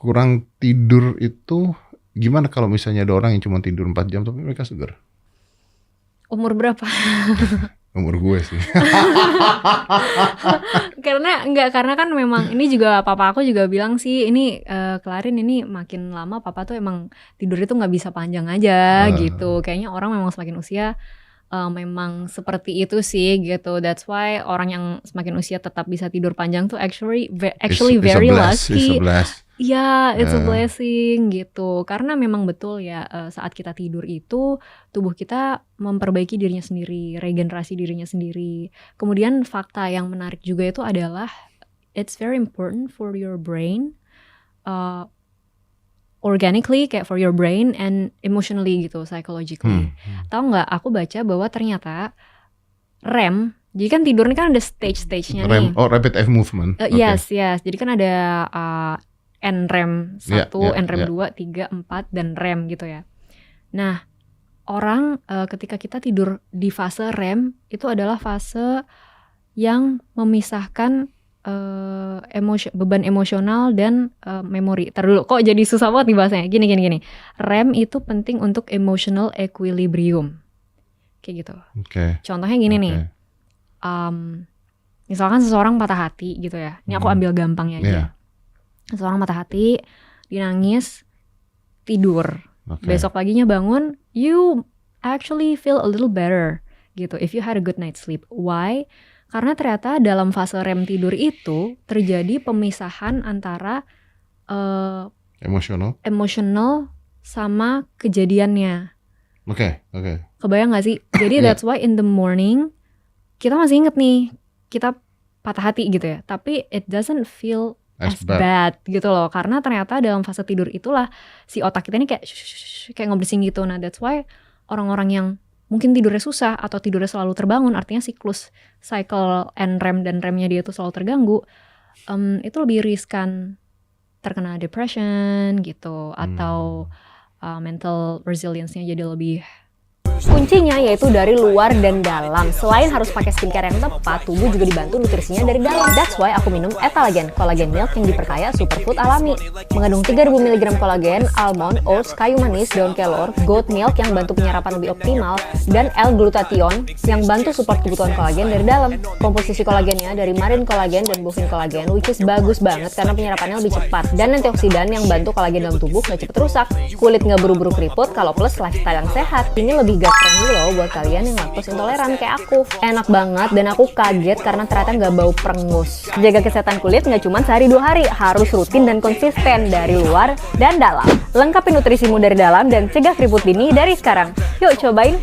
kurang tidur itu gimana kalau misalnya ada orang yang cuma tidur 4 jam tapi mereka segar? Umur berapa? Umur gue sih. Karena kan memang ini juga papa aku juga bilang sih, ini Clarin ini makin lama papa tuh emang tidur itu nggak bisa panjang aja gitu. Kayaknya orang memang semakin usia memang seperti itu sih gitu. That's why orang yang semakin usia tetap bisa tidur panjang tuh actually very lucky. Yeah, it's a blessing gitu. Karena memang betul ya, saat kita tidur itu tubuh kita memperbaiki dirinya sendiri, regenerasi dirinya sendiri. Kemudian fakta yang menarik juga itu adalah it's very important for your brain, organically, kayak for your brain and emotionally gitu, psychologically. Tahu nggak? Aku baca bahwa ternyata REM, jadi kan tidur ini kan ada stage-stage-nya nih. Oh, rapid eye movement. Yes. Jadi kan ada NREM 1, NREM 2, 3, 4, dan REM gitu ya. Nah, orang ketika kita tidur di fase REM, itu adalah fase yang memisahkan beban emosional dan memori. Ntar dulu, kok jadi susah banget nih bahasanya. Gini. REM itu penting untuk emotional equilibrium. Kayak gitu. Contohnya gini nih. Misalkan seseorang patah hati gitu ya. Ini aku ambil gampangnya aja. Seseorang patah hati, dia nangis, tidur. Besok paginya bangun, you actually feel a little better gitu if you had a good night's sleep. Why? Karena ternyata dalam fase REM tidur itu terjadi pemisahan antara emosional sama kejadiannya. Kebayang gak sih? Jadi that's why in the morning kita masih inget nih, kita patah hati gitu ya, tapi it doesn't feel as bad gitu loh, karena ternyata dalam fase tidur itulah si otak kita ini kayak ngebersihin gitu. Nah that's why orang-orang yang mungkin tidurnya susah atau tidurnya selalu terbangun, artinya siklus cycle NREM dan REM-nya dia tuh selalu terganggu, itu lebih riskan terkena depression gitu, atau mental resilience-nya jadi lebih. Kuncinya yaitu dari luar dan dalam. Selain harus pakai skincare yang tepat, tubuh juga dibantu nutrisinya dari dalam. That's why aku minum Etalagen, kolagen milk yang diperkaya superfood alami. Mengandung 3000 mg kolagen, almond, oats, kayu manis, daun kelor, goat milk yang bantu penyerapan lebih optimal, dan L-glutathione yang bantu support kebutuhan kolagen dari dalam. Komposisi kolagennya dari marine kolagen dan bovine kolagen, which is bagus banget karena penyerapannya lebih cepat. Dan antioksidan yang bantu kolagen dalam tubuh gak cepet rusak. Kulit gak buru-buru keriput kalau plus lifestyle yang sehat. Ini lebih friendly loh buat kalian yang laktos intoleran kayak aku. Enak banget dan aku kaget karena ternyata nggak bau perengus. Jaga kesehatan kulit nggak cuma sehari 2 hari, harus rutin dan konsisten dari luar dan dalam. Lengkapi nutrisimu dari dalam dan cegah keriput dini dari sekarang. Yuk cobain.